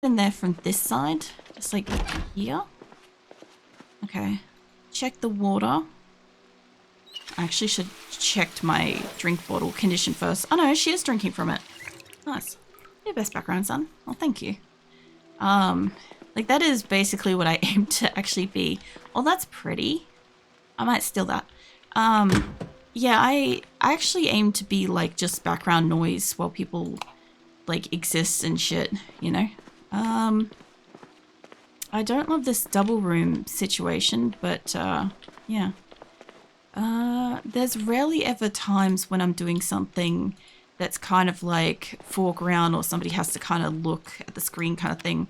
in there from this side, just like here. Okay, check the water. I actually should have checked my drink bottle condition first. Oh no, she is drinking from it. Nice. Your best background, son. Well, thank you. Like that is basically what I aim to actually be. Oh, that's pretty. I might steal that. Yeah, I actually aim to be like just background noise while people like exist and shit, you know? I don't love this double room situation, but yeah. There's rarely ever times when I'm doing something that's kind of like foreground or somebody has to kind of look at the screen kind of thing.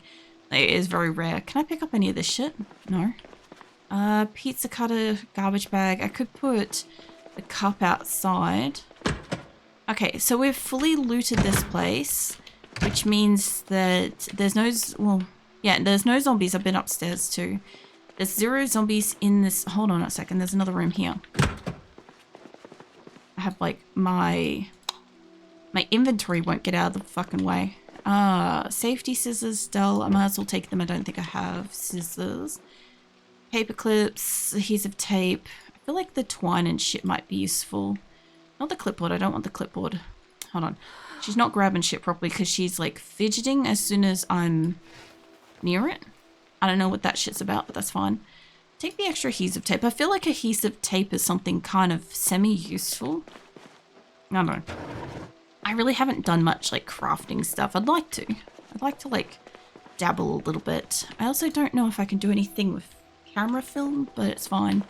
It is very rare. Can I pick up any of this shit? No. Pizza cutter, garbage bag. I could put the cup outside. Okay, so we've fully looted this place, which means that there's no, well, yeah, there's no zombies. I've been upstairs too. There's 0 zombies in this. Hold on a second. There's another room here. I have like my inventory won't get out of the fucking way. Safety scissors, dull. I might as well take them. I don't think I have scissors. Paper clips, adhesive tape. I feel like the twine and shit might be useful. Not the clipboard. I don't want the clipboard. Hold on. She's not grabbing shit properly because she's like fidgeting as soon as I'm near it. I don't know what that shit's about, but that's fine. Take the extra adhesive tape. I feel like adhesive tape is something kind of semi-useful. I don't know. I really haven't done much like crafting stuff. I'd like to. I'd like to like dabble a little bit. I also don't know if I can do anything with camera film, but it's fine.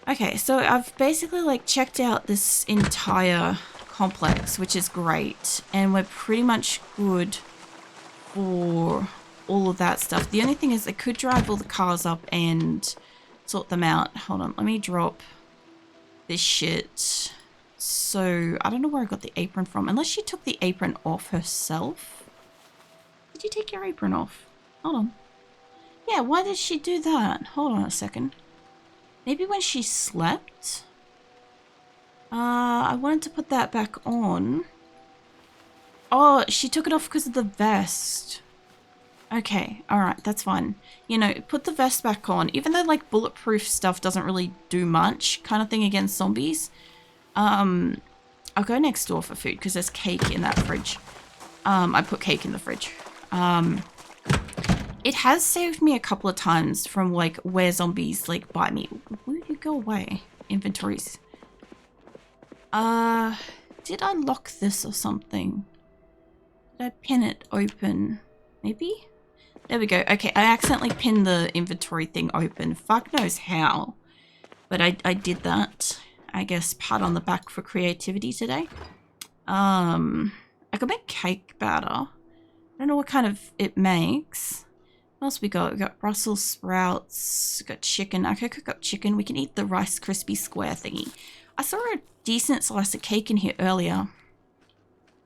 Okay, so I've basically like checked out this entire complex, which is great. And we're pretty much good for all of that stuff. The only thing is I could drive all the cars up and sort them out. Hold on, let me drop this shit. So I don't know where I got the apron from, unless she took the apron off herself. Did you take your apron off? Hold on. Yeah, why did she do that? Hold on a second. Maybe when she slept? I wanted to put that back on. Oh, she took it off because of the vest. Okay, alright, that's fine. You know, put the vest back on. Even though, like, bulletproof stuff doesn't really do much kind of thing against zombies. I'll go next door for food because there's cake in that fridge. I put cake in the fridge. It has saved me a couple of times from, like, where zombies, like, bite me. Where did you go away? Inventories. Did I lock this or something? Did I pin it open? Maybe? There we go. Okay, I accidentally pinned the inventory thing open. Fuck knows how. But I did that. I guess pat on the back for creativity today. I could make cake batter. I don't know what kind of it makes. What else we got? We got Brussels sprouts. We got chicken. I could cook up chicken. We can eat the Rice Krispie square thingy. I saw a decent slice of cake in here earlier.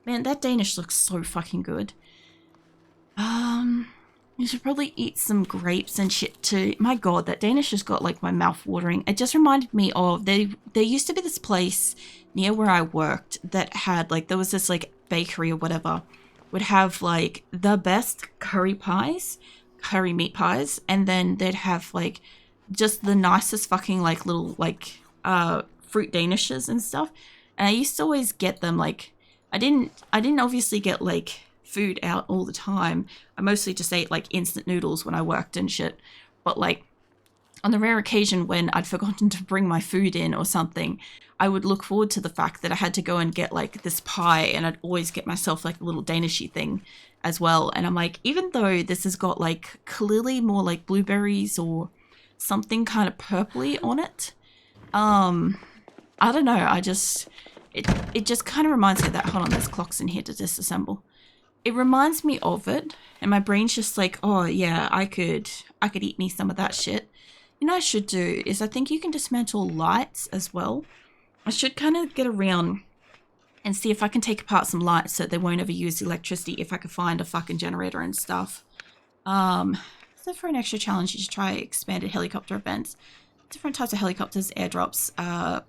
Man, that Danish looks so fucking good. You should probably eat some grapes and shit too. My god, that Danish has got like my mouth watering. It just reminded me of, there used to be this place near where I worked that had like, there was this like bakery or whatever, would have like the best curry pies, curry meat pies, and then they'd have like just the nicest fucking like little like fruit danishes and stuff. And I used to always get them like, I didn't obviously get like food out all the time. I mostly just ate like instant noodles when I worked and shit. But like on the rare occasion when I'd forgotten to bring my food in or something, I would look forward to the fact that I had to go and get like this pie, and I'd always get myself like a little danishy thing as well. And I'm like, even though this has got like clearly more like blueberries or something kind of purpley on it, I don't know, I just it just kind of reminds me of that. Hold on, there's clocks in here to disassemble. It reminds me of it, and my brain's just like, oh yeah, I could eat me some of that shit. You know what I should do is I think you can dismantle lights as well. I should kind of get around and see if I can take apart some lights so they won't ever use electricity if I can find a fucking generator and stuff. So for an extra challenge, you should try expanded helicopter events. Different types of helicopters, airdrops,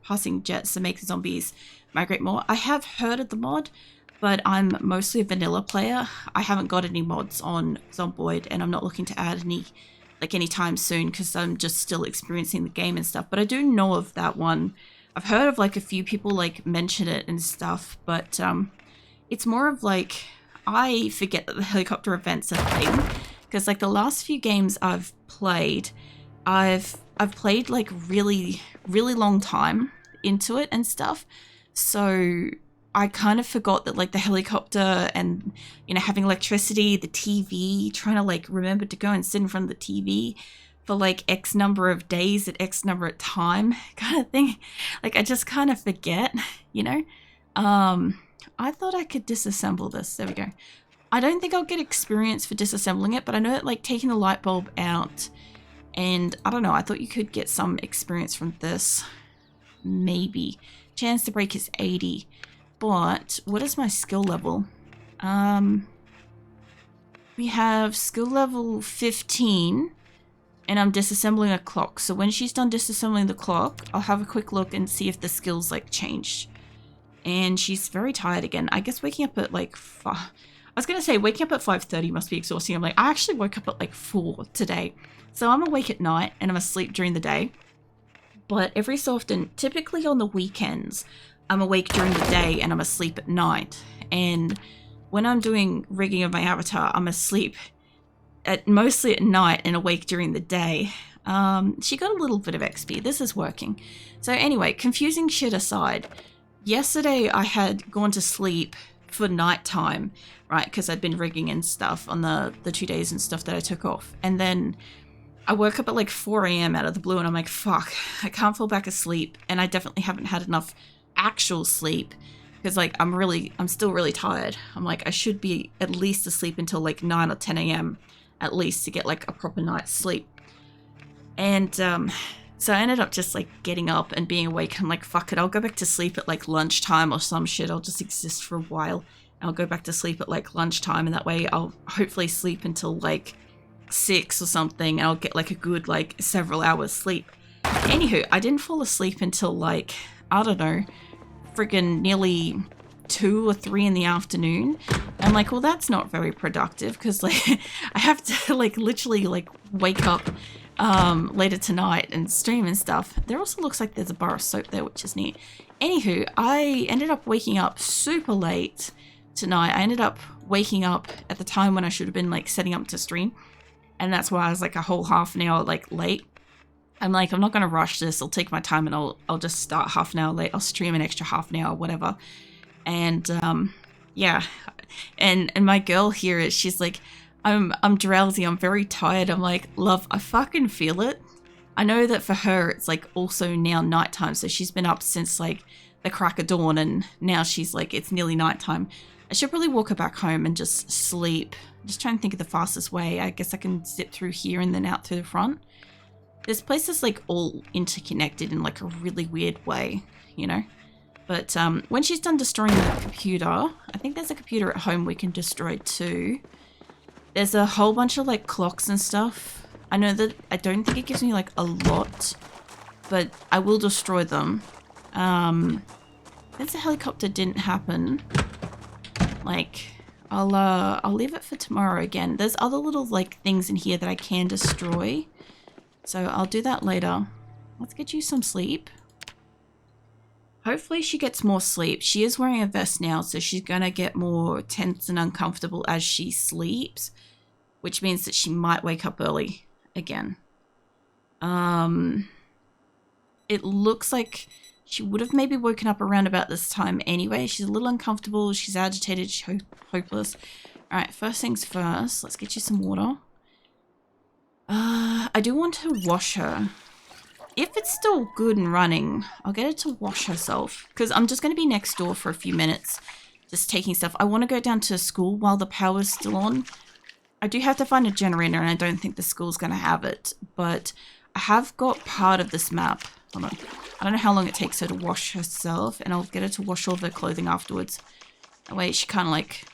passing jets to make zombies migrate more. I have heard of the mod. but I'm mostly a vanilla player. I haven't got any mods on Zomboid, and I'm not looking to add any like anytime soon because I'm just still experiencing the game and stuff. But I do know of that one. I've heard of like a few people like mention it and stuff, but it's more of like I forget that the helicopter event's a thing because like the last few games I've played, I've played like really long time into it and stuff. So I kind of forgot that like the helicopter and, you know, having electricity, the TV, trying to like remember to go and sit in front of the TV for like X number of days at X number of time kind of thing. Like I just kind of forget, you know. I thought I could disassemble this. There we go. I don't think I'll get experience for disassembling it, but I know that like taking the light bulb out and I don't know, I thought you could get some experience from this. Maybe. Chance to break is 80. But what is my skill level? We have skill level 15 and I'm disassembling a clock. So when she's done disassembling the clock, I'll have a quick look and see if the skills like changed. And she's very tired again. I guess waking up at like I was gonna say waking up at 5:30 must be exhausting. I'm like, I actually woke up at like 4 today. So I'm awake at night and I'm asleep during the day. But every so often, typically on the weekends, I'm awake during the day and I'm asleep at night. And when I'm doing rigging of my avatar, I'm asleep mostly at night and awake during the day. She got a little bit of XP. This is working. So anyway, confusing shit aside, yesterday I had gone to sleep for nighttime, right? Because I'd been rigging and stuff on the 2 days and stuff that I took off. And then I woke up at like 4 a.m. out of the blue and I'm like, fuck, I can't fall back asleep. And I definitely haven't had enough actual sleep because like I'm still really tired. I'm like, I should be at least asleep until like 9 or 10 a.m. at least to get like a proper night's sleep. And so I ended up just like getting up and being awake. I'm like, fuck it, I'll go back to sleep at like lunchtime or some shit. I'll just exist for a while. I'll go back to sleep at like lunchtime and that way I'll hopefully sleep until like 6 or something and I'll get like a good like several hours sleep. Anywho, I didn't fall asleep until like, I don't know, friggin' nearly 2 or 3 in the afternoon. I'm like, well, that's not very productive because like I have to like literally like wake up later tonight and stream and stuff. There also looks like there's a bar of soap there, which is neat. Anywho, I ended up waking up super late tonight. I ended up waking up at the time when I should have been like setting up to stream. And that's why I was like a whole half an hour like late. I'm like, I'm not going to rush this. I'll take my time and I'll just start half an hour late. I'll stream an extra half an hour, whatever. And yeah. And my girl here is, she's like, I'm drowsy. I'm very tired. I'm like, love, I fucking feel it. I know that for her, it's like also now nighttime. So she's been up since like the crack of dawn and now she's like, it's nearly nighttime. I should probably walk her back home and just sleep. I'm just trying to think of the fastest way. I guess I can zip through here and then out through the front. This place is like all interconnected in like a really weird way, you know? But when she's done destroying the computer, I think there's a computer at home we can destroy too. There's a whole bunch of like clocks and stuff. I know that I don't think it gives me like a lot, but I will destroy them. Since the helicopter didn't happen, like I'll leave it for tomorrow again. There's other little like things in here that I can destroy. So I'll do that later. Let's get you some sleep. Hopefully she gets more sleep. She is wearing a vest now, so she's going to get more tense and uncomfortable as she sleeps, which means that she might wake up early again. It looks like she would have maybe woken up around about this time anyway. She's a little uncomfortable. She's agitated. She's hopeless. All right, first things first. Let's get you some water. I do want to wash her. If it's still good and running, I'll get her to wash herself. Because I'm just going to be next door for a few minutes. Just taking stuff. I want to go down to school while the power's still on. I do have to find a generator and I don't think the school's going to have it. But I have got part of this map. Hold on. I don't know how long it takes her to wash herself. And I'll get her to wash all of her clothing afterwards. That way she kind of like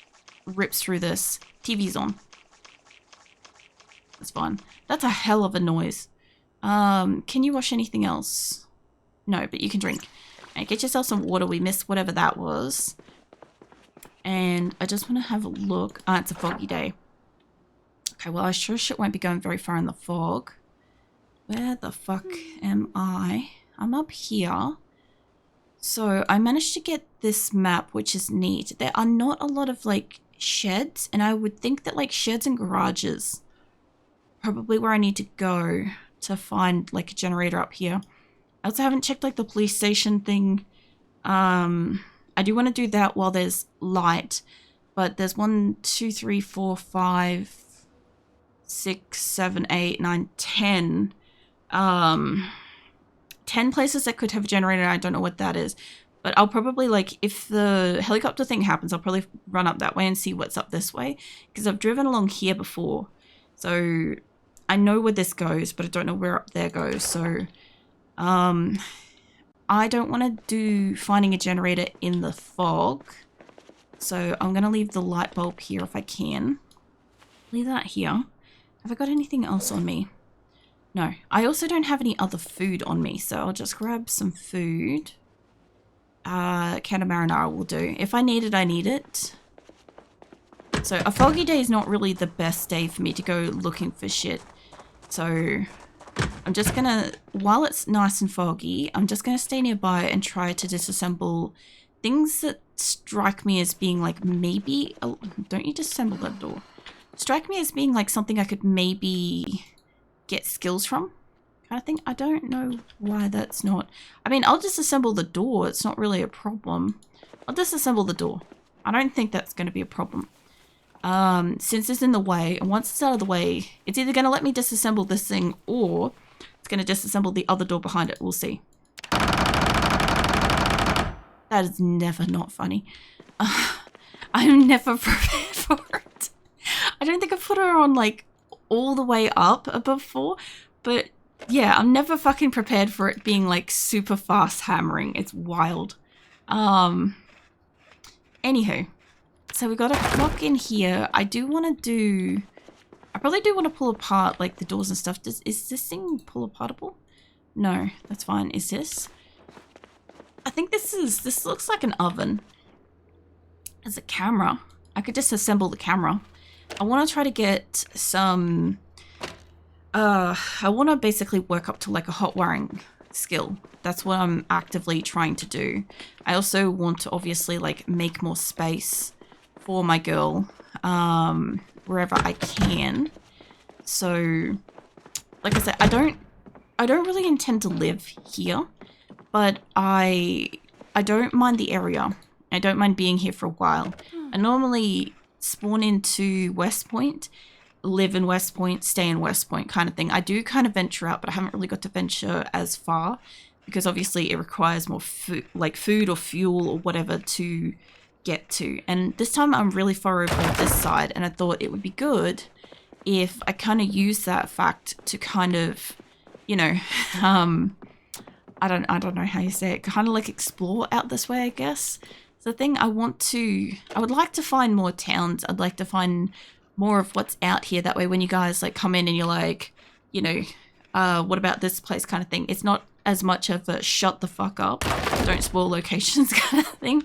rips through this. TV's on. That's fine. That's a hell of a noise. Can you wash anything else? No, but you can drink. Right, get yourself some water. We missed whatever that was. And I just want to have a look. Ah, it's a foggy day. Okay, well, I sure shit won't be going very far in the fog. Where the fuck am I? I'm up here. So I managed to get this map, which is neat. There are not a lot of like sheds, and I would think that like sheds and garages probably where I need to go to find like a generator up here. I also haven't checked like the police station thing. I do want to do that while there's light, but there's 1, 2, 3, 4, 5, 6, 7, 8, 9, 10. 10 places that could have a generator. I don't know what that is, but I'll probably like, if the helicopter thing happens, I'll probably run up that way and see what's up this way, because I've driven along here before, so I know where this goes, but I don't know where up there goes. So I don't want to do finding a generator in the fog, so I'm gonna leave the light bulb here if I can. Leave that here. Have I got anything else on me? No, I also don't have any other food on me, so I'll just grab some food. Can of marinara will do. If I need it, I need it. So a foggy day is not really the best day for me to go looking for shit. So I'm just gonna, while it's nice and foggy, I'm just gonna stay nearby and try to disassemble things that strike me as being like maybe, oh, don't you disassemble that door. Strike me as being like something I could maybe get skills from, kind of thing. I don't know why that's not. I mean, I'll disassemble the door. It's not really a problem. I'll disassemble the door. I don't think that's going to be a problem. Since it's in the way, and once it's out of the way, it's either going to let me disassemble this thing or it's going to disassemble the other door behind it. We'll see. That is never not funny. I'm never prepared for it. I don't think I put her on like all the way up before, but yeah, I'm never fucking prepared for it being like super fast hammering. It's wild. Anywho, so we got a clock in here. I probably do want to pull apart like the doors and stuff. Is this thing pull apartable? No, that's fine. Is this? I think this looks like an oven. There's a camera. I could disassemble the camera. I want to try to get some, I want to basically work up to like a hot wiring skill. That's what I'm actively trying to do. I also want to obviously like make more space for my girl, wherever I can. So, like I said, I don't really intend to live here, but I don't mind the area. I don't mind being here for a while. I normally spawn into West Point, live in West Point, stay in West Point kind of thing. I do kind of venture out, but I haven't really got to venture as far because obviously it requires more food or fuel or whatever to get to. And this time I'm really far over this side, and I thought it would be good if I kind of use that fact to kind of, you know, I don't know how you say it, kind of like explore out this way, I guess. The thing I would like to find more towns. I'd like to find more of what's out here. That way when you guys like come in and you're like, you know, what about this place kind of thing. It's not as much of a shut the fuck up, don't spoil locations kind of thing.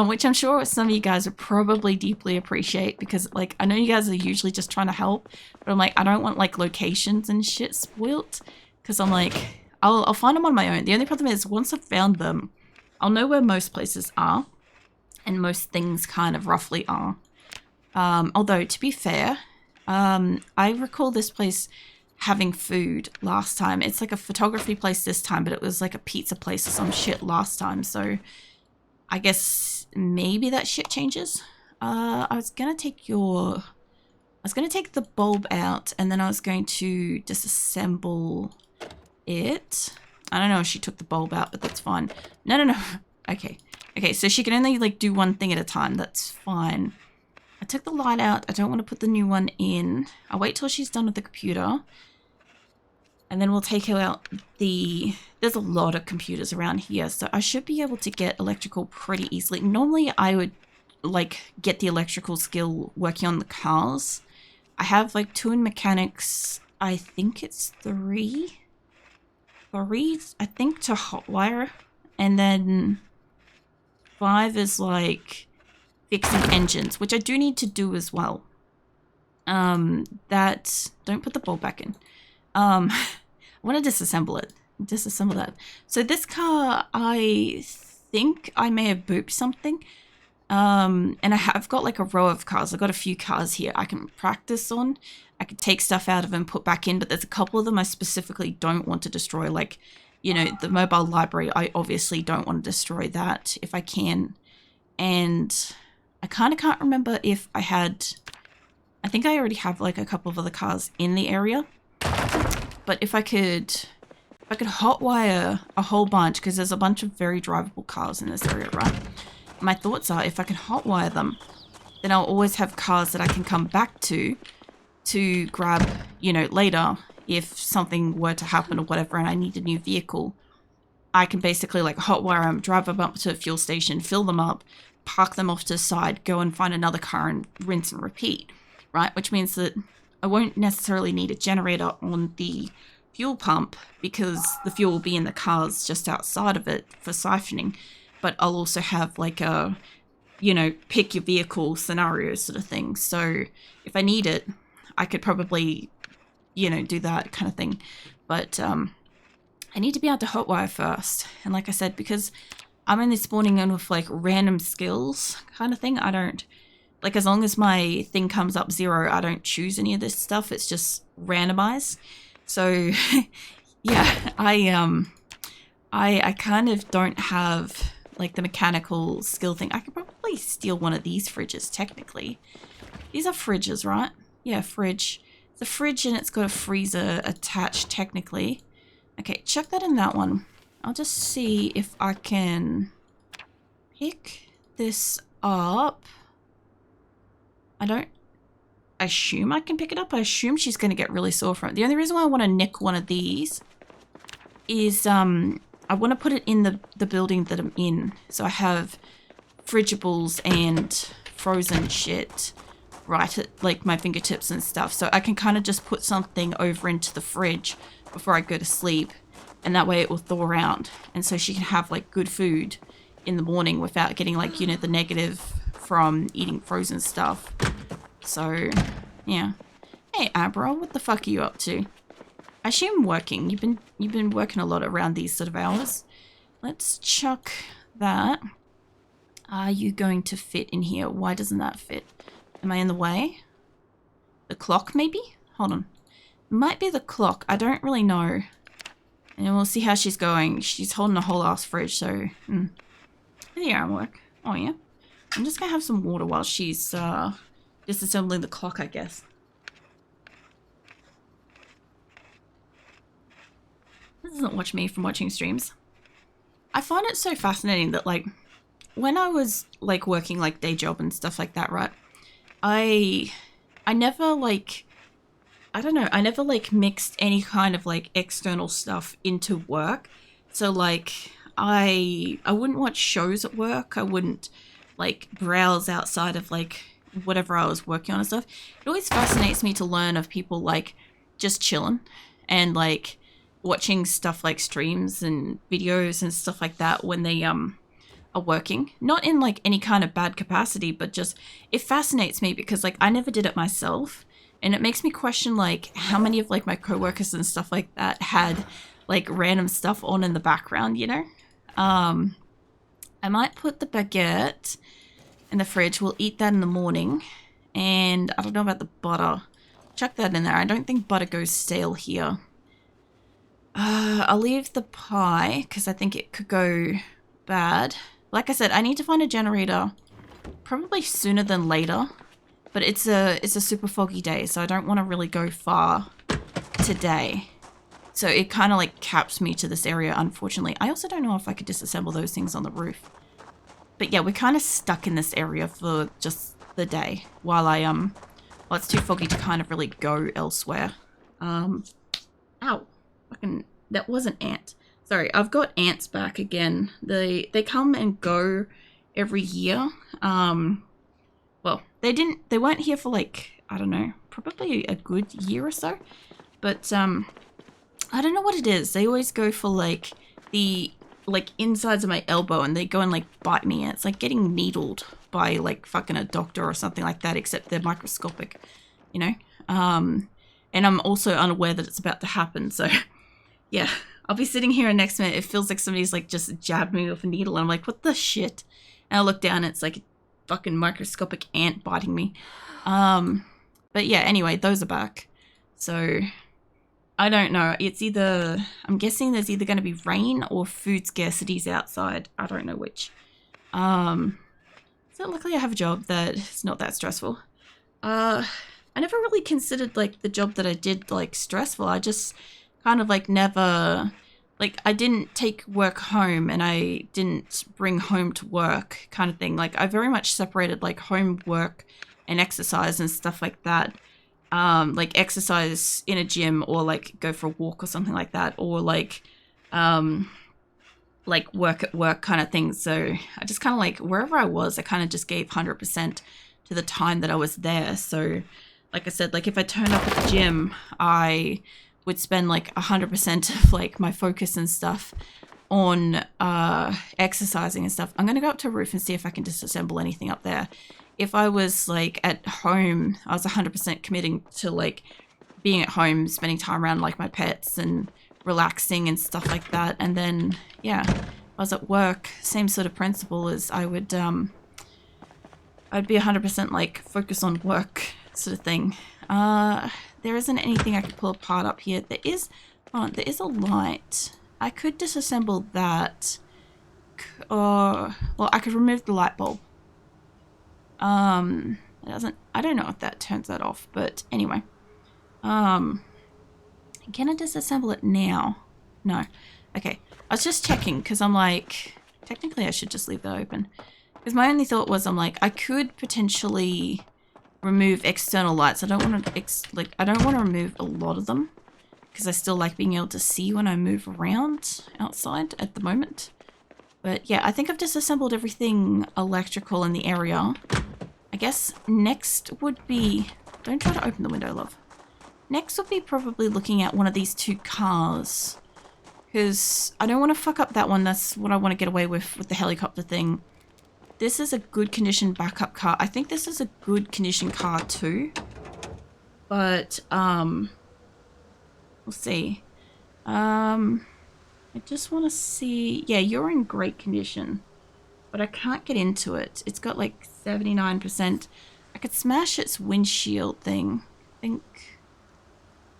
Which I'm sure some of you guys would probably deeply appreciate, because like I know you guys are usually just trying to help, but I'm like, I don't want like locations and shit spoilt, because I'm like, I'll find them on my own. The only problem is once I've found them, I'll know where most places are. And most things kind of roughly are. Although, to be fair, I recall this place having food last time. It's like a photography place this time, but it was like a pizza place or some shit last time. So I guess maybe that shit changes. I was going to take the bulb out, and then I was going to disassemble it. I don't know if she took the bulb out, but that's fine. No. Okay. Okay, so she can only like do one thing at a time. That's fine. I took the light out. I don't want to put the new one in. I'll wait till she's done with the computer. And then we'll take her out there's a lot of computers around here, so I should be able to get electrical pretty easily. Normally I would like get the electrical skill working on the cars. I have like 2 in mechanics. I think it's 3. 3, I think, to hotwire. And then 5 is like fixing engines, which I do need to do as well. Don't put the bolt back in. I want to disassemble it. Disassemble that. So this car, I think I may have booped something. And I have got like a row of cars. I've got a few cars here I can practice on. I could take stuff out of and put back in, but there's a couple of them I specifically don't want to destroy. Like, you know, the mobile library, I obviously don't want to destroy that if I can. And I kind of can't remember if I had... I think I already have like a couple of other cars in the area. But if I could hotwire a whole bunch, because there's a bunch of very drivable cars in this area, right? My thoughts are if I can hotwire them, then I'll always have cars that I can come back to grab, you know, later if something were to happen or whatever and I need a new vehicle. I can basically like hotwire them, drive them up to a fuel station, fill them up, park them off to the side, go and find another car and rinse and repeat, right? Which means that I won't necessarily need a generator on the fuel pump because the fuel will be in the cars just outside of it for siphoning. But I'll also have like a, you know, pick your vehicle scenario sort of thing. So if I need it, I could probably, you know, do that kind of thing. But I need to be able to hotwire first. And like I said, because I'm only spawning in with like random skills kind of thing, I don't, like as long as my thing comes up 0, I don't choose any of this stuff. It's just randomized. So yeah, I kind of don't have like the mechanical skill thing. I could probably steal one of these fridges technically. These are fridges, right? Yeah, fridge. It's a fridge and it's got a freezer attached technically. Okay, chuck that in that one. I'll just see if I can pick this up. I assume I can pick it up. I assume she's going to get really sore from it. The only reason why I want to nick one of these is I want to put it in the building that I'm in. So I have fridgeables and frozen shit right at like my fingertips and stuff. So I can kind of just put something over into the fridge before I go to sleep. And that way it will thaw around. And so she can have like good food in the morning without getting like, you know, the negative from eating frozen stuff. So, yeah. Hey, Abra, what the fuck are you up to? I assume working. You've been working a lot around these sort of hours. Let's chuck that. Are you going to fit in here? Why doesn't that fit? Am I in the way? The clock, maybe? Hold on. It might be the clock. I don't really know. And we'll see how she's going. She's holding a whole ass fridge, so... Here I work. Oh, yeah. I'm just gonna have some water while she's disassembling the clock, I guess. This doesn't watch me from watching streams. I find it so fascinating that, like, when I was, like, working, like, day job and stuff like that, right? I never, like... I don't know, I never, like, mixed any kind of, like, external stuff into work. So, like, I wouldn't watch shows at work. I wouldn't, like, browse outside of, like, whatever I was working on and stuff. It always fascinates me to learn of people, like, just chilling and, like, watching stuff like streams and videos and stuff like that when they, are working. Not in, like, any kind of bad capacity, but just, it fascinates me because, like, I never did it myself. And it makes me question, like, how many of, like, my coworkers and stuff like that had, like, random stuff on in the background, you know? I might put the baguette in the fridge. We'll eat that in the morning. And I don't know about the butter. Chuck that in there. I don't think butter goes stale here. I'll leave the pie, because I think it could go bad. Like I said, I need to find a generator probably sooner than later. But it's a super foggy day, so I don't want to really go far today. So it kind of like caps me to this area, unfortunately. I also don't know if I could disassemble those things on the roof. But yeah, we're kind of stuck in this area for just the day while well, it's too foggy to kind of really go elsewhere. Ow. Fucking, that was an ant. Sorry, I've got ants back again. They come and go every year. Well, they weren't here for like, I don't know, probably a good year or so. But, I don't know what it is. They always go for like the, like insides of my elbow and they go and like bite me. And it's like getting needled by like fucking a doctor or something like that, except they're microscopic, you know? And I'm also unaware that it's about to happen, so yeah. I'll be sitting here and next minute it feels like somebody's like just jabbed me with a needle and I'm like, what the shit? And I look down and it's like a fucking microscopic ant biting me. But yeah, anyway, those are back. So I don't know. It's either, I'm guessing there's either going to be rain or food scarcities outside. I don't know which. So luckily I have a job that is not that stressful. I never really considered like the job that I did like stressful. I just kind of like never, like I didn't take work home and I didn't bring home to work kind of thing. Like I very much separated like home work and exercise and stuff like that. Like exercise in a gym or like go for a walk or something like that, or like work at work kind of thing. So I just kind of like wherever I was, I kind of just gave 100% to the time that I was there. So like I said, like if I turned up at the gym, I would spend like 100% of like my focus and stuff on exercising and stuff. I'm gonna go up to a roof and see if I can disassemble anything up there. If I was like at home, I was 100% committing to like being at home, spending time around like my pets and relaxing and stuff like that. And then yeah, if I was at work, same sort of principle as I would I'd be 100% like focus on work sort of thing. There isn't anything I could pull apart up here. There is a light. I could disassemble that. Or well, I could remove the light bulb. It doesn't, I don't know if that turns that off, but anyway. Can I disassemble it now? No. Okay. I was just checking because I'm like, technically I should just leave that open. Because my only thought was I'm like, I could potentially remove external lights. I don't want to remove a lot of them because I still like being able to see when I move around outside at the moment. But yeah, I think I've disassembled everything electrical in the area. I guess next would be, don't try to open the window, love. Next would be probably looking at one of these two cars because I don't want to fuck up that one. That's what I want to get away with the helicopter thing. This is a good condition backup car. I think this is a good condition car too. But, we'll see. I just want to see... Yeah, you're in great condition. But I can't get into it. It's got like 79%. I could smash its windshield thing. I think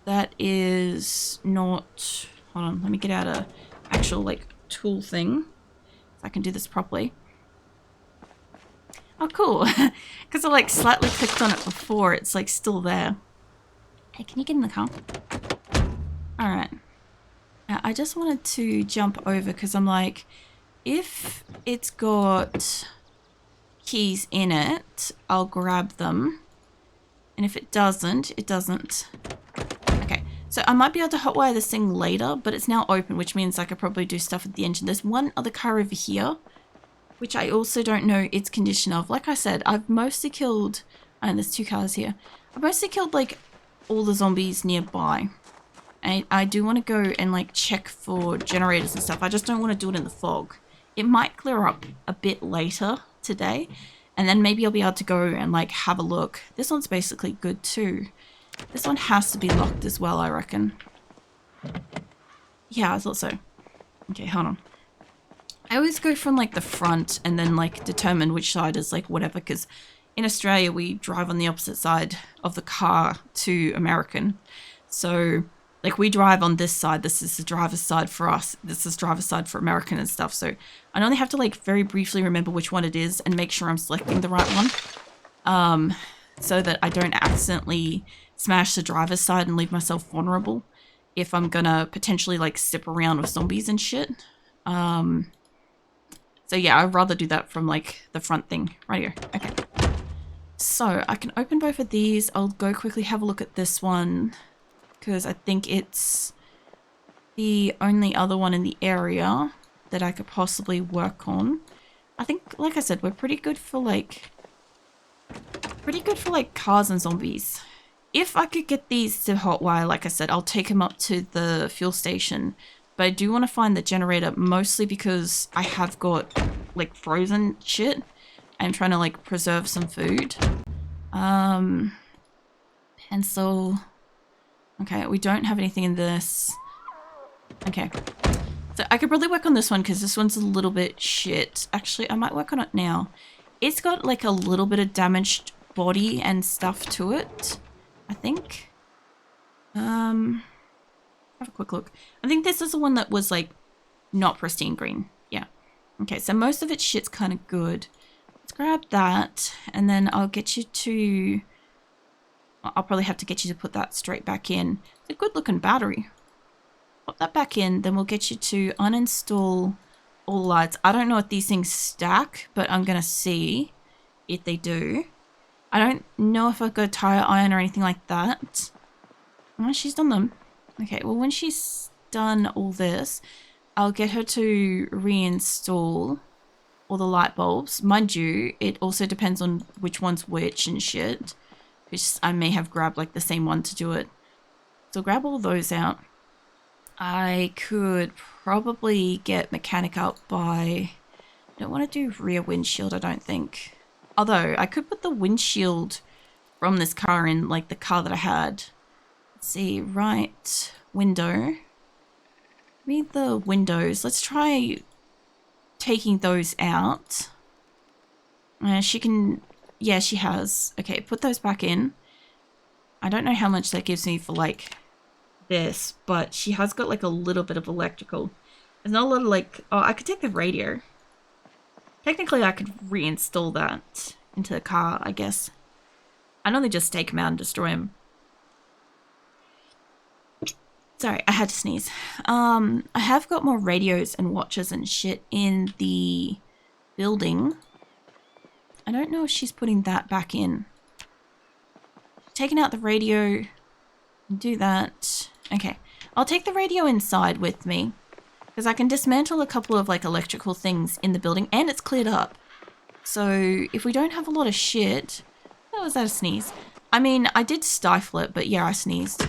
that is not... Hold on, let me get out a actual like tool thing. So I can do this properly. Oh, cool. Because I like slightly clicked on it before. It's like still there. Hey, can you get in the car? Alright. I just wanted to jump over because I'm like, if it's got keys in it, I'll grab them. And if it doesn't, it doesn't. Okay. So I might be able to hotwire this thing later, but it's now open, which means I could probably do stuff with the engine. There's one other car over here, which I also don't know its condition of. Like I said, I've mostly killed, and there's two cars here. I've mostly killed like all the zombies nearby. And I do want to go and like check for generators and stuff. I just don't want to do it in the fog. It might clear up a bit later today, and then maybe I'll be able to go and like have a look. This one's basically good too. This one has to be locked as well, I reckon. Yeah, I thought so. Okay, hold on. I always go from like the front and then like determine which side is like whatever, because in Australia we drive on the opposite side of the car to American. So like we drive on this side, this is the driver's side for us, this is driver's side for American and stuff. So I only have to like very briefly remember which one it is and make sure I'm selecting the right one. So that I don't accidentally smash the driver's side and leave myself vulnerable if I'm gonna potentially like zip around with zombies and shit. So yeah, I'd rather do that from like the front thing right here. Okay. So I can open both of these. I'll go quickly have a look at this one because I think it's the only other one in the area that I could possibly work on. I think, like I said, we're pretty good for like cars and zombies. If I could get these to hotwire, like I said, I'll take them up to the fuel station. But I do want to find the generator mostly because I have got like frozen shit. I'm trying to like preserve some food. Pencil. Okay, we don't have anything in this. Okay. So I could probably work on this one because this one's a little bit shit. Actually, I might work on it now. It's got like a little bit of damaged body and stuff to it, I think. Have a quick look. I think this is the one that was like not pristine green. Yeah. Okay, so most of its shit's kind of good. Let's grab that and then I'll get you to... I'll probably have to get you to put that straight back in. It's a good looking battery. Put that back in, then we'll get you to uninstall all the lights. I don't know if these things stack, but I'm going to see if they do. I don't know if I've got a tire iron or anything like that. Oh, she's done them. Okay, well when she's done all this, I'll get her to reinstall all the light bulbs. Mind you, it also depends on which one's which and shit. Because I may have grabbed like the same one to do it. So grab all those out. I could probably get mechanic up by... I don't want to do rear windshield, I don't think. Although, I could put the windshield from this car in like the car that I had. Let's see, right window. Read the windows. Let's try taking those out. She can... Yeah, she has. Okay, put those back in. I don't know how much that gives me for, like, this, but she has got, like, a little bit of electrical. There's not a lot of, like... Oh, I could take the radio. Technically, I could reinstall that into the car, I guess. I'd only just take him out and destroy him. Sorry, I had to sneeze. I have got more radios and watches and shit in the building. I don't know if she's putting that back in. Taking out the radio. Do that. Okay. I'll take the radio inside with me. Because I can dismantle a couple of like electrical things in the building. And it's cleared up. So if we don't have a lot of shit... Oh, was that a sneeze? I mean, I did stifle it, but yeah, I sneezed.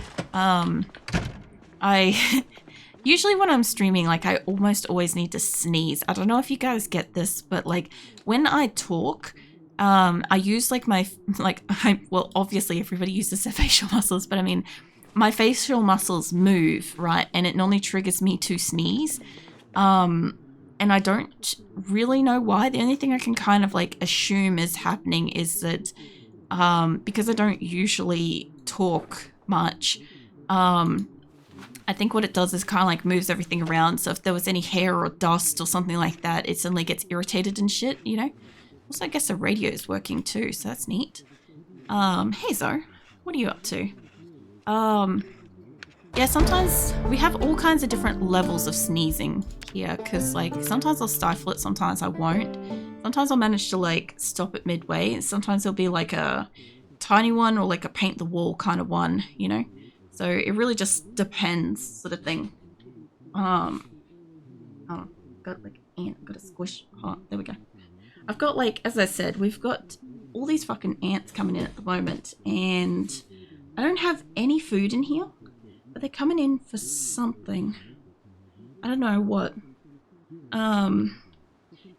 Usually when I'm streaming, like, I almost always need to sneeze. I don't know if you guys get this, but, like, when I talk, I use, like, well, obviously everybody uses their facial muscles, but I mean, my facial muscles move, right? And it normally triggers me to sneeze. And I don't really know why. The only thing I can kind of, like, assume is happening is that, because I don't usually talk much, I think what it does is kind of like moves everything around. So if there was any hair or dust or something like that, it suddenly gets irritated and shit, you know? Also, I guess the radio is working too, so that's neat. Hey Zo, what are you up to? Yeah, sometimes we have all kinds of different levels of sneezing here, because like sometimes I'll stifle it, sometimes I won't. Sometimes I'll manage to like stop it midway. Sometimes there'll be like a tiny one or like a paint the wall kind of one, you know? So it really just depends, sort of thing. Oh, got like ant, got a squish. Oh, there we go. I've got like, as I said, we've got all these fucking ants coming in at the moment, and I don't have any food in here, but they're coming in for something. I don't know what.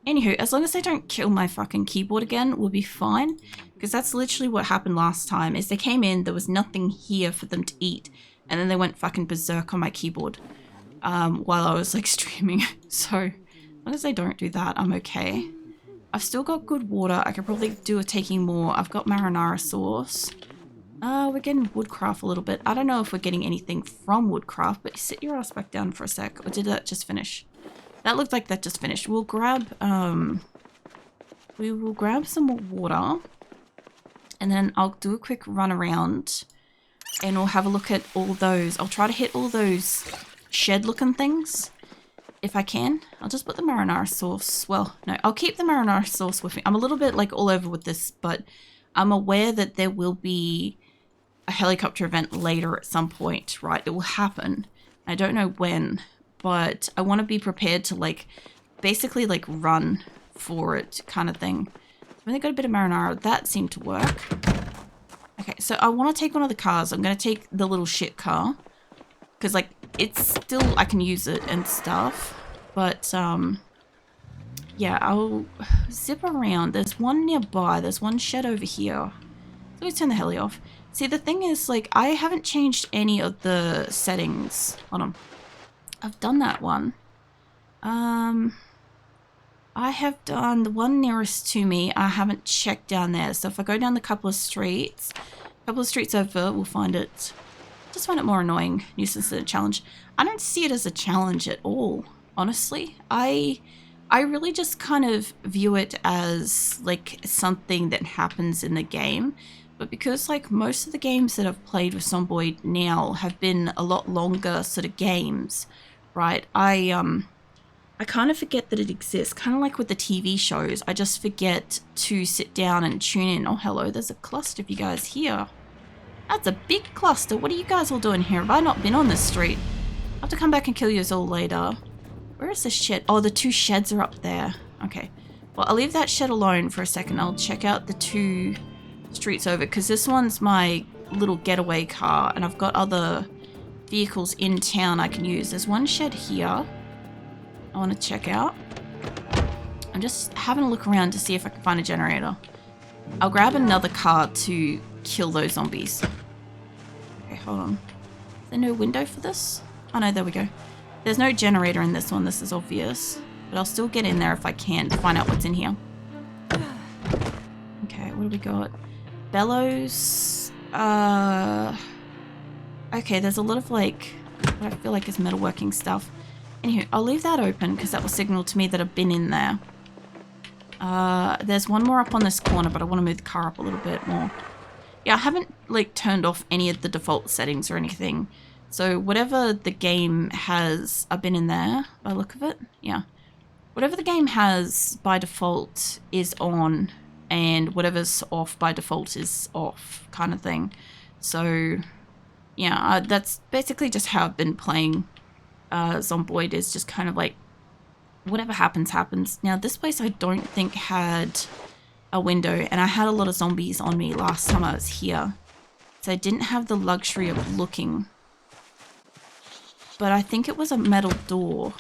Anywho, as long as they don't kill my fucking keyboard again, we'll be fine. Because that's literally what happened last time, is they came in, there was nothing here for them to eat, and then they went fucking berserk on my keyboard while I was like streaming. So, as long as they don't do that, I'm okay. I've still got good water. I could probably do with taking more. I've got marinara sauce. We're getting woodcraft a little bit. I don't know if we're getting anything from woodcraft, but sit your ass back down for a sec. Or did that just finish? That looked like that just finished. We'll grab, we will grab some more water. And then I'll do a quick run around. And we'll have a look at all those. I'll try to hit all those shed-looking things. If I can. I'll just put the marinara sauce. Well, no, I'll keep the marinara sauce with me. I'm a little bit, like, all over with this, but I'm aware that there will be a helicopter event later at some point, right? It will happen. I don't know when. But I want to be prepared to, like, basically, like, run for it kind of thing. I've only got a bit of marinara. That seemed to work. Okay, so I want to take one of the cars. I'm going to take the little shit car. Because, like, it's still, I can use it and stuff. But, yeah, I'll zip around. There's one nearby. There's one shed over here. So let's turn the heli off. See, the thing is, like, I haven't changed any of the settings. Hold on. I've done that one. I have done the one nearest to me. I haven't checked down there. So if I go down the couple of streets over, we'll find it. Just find it more annoying. Nuisance than a challenge. I don't see it as a challenge at all, honestly. I really just kind of view it as like something that happens in the game. But because like most of the games that I've played with Zomboid now have been a lot longer sort of games, right? I kind of forget that it exists. Kind of like with the TV shows. I just forget to sit down and tune in. Oh, hello. There's a cluster of you guys here. That's a big cluster. What are you guys all doing here? Have I not been on this street? I'll have to come back and kill you all later. Where is the shed? Oh, the two sheds are up there. Okay. Well, I'll leave that shed alone for a second. I'll check out the two streets over because this one's my little getaway car and I've got other vehicles in town I can use. There's one shed here I want to check out. I'm just having a look around to see if I can find a generator. I'll grab another car to kill those zombies. Okay, hold on. Is there no window for this? Oh no, there we go. There's no generator in this one, this is obvious. But I'll still get in there if I can to find out what's in here. Okay, what do we got? Bellows. Okay, there's a lot of like, what I feel like is metalworking stuff. Anywho, I'll leave that open because that will signal to me that I've been in there. There's one more up on this corner, but I want to move the car up a little bit more. Yeah, I haven't like turned off any of the default settings or anything. So whatever the game has, I've been in there by the look of it. Yeah. Whatever the game has by default is on and whatever's off by default is off kind of thing. So yeah, that's basically just how I've been playing Zomboid, is just kind of like whatever happens, happens. Now this place I don't think had a window and I had a lot of zombies on me last time I was here. So I didn't have the luxury of looking. But I think it was a metal door.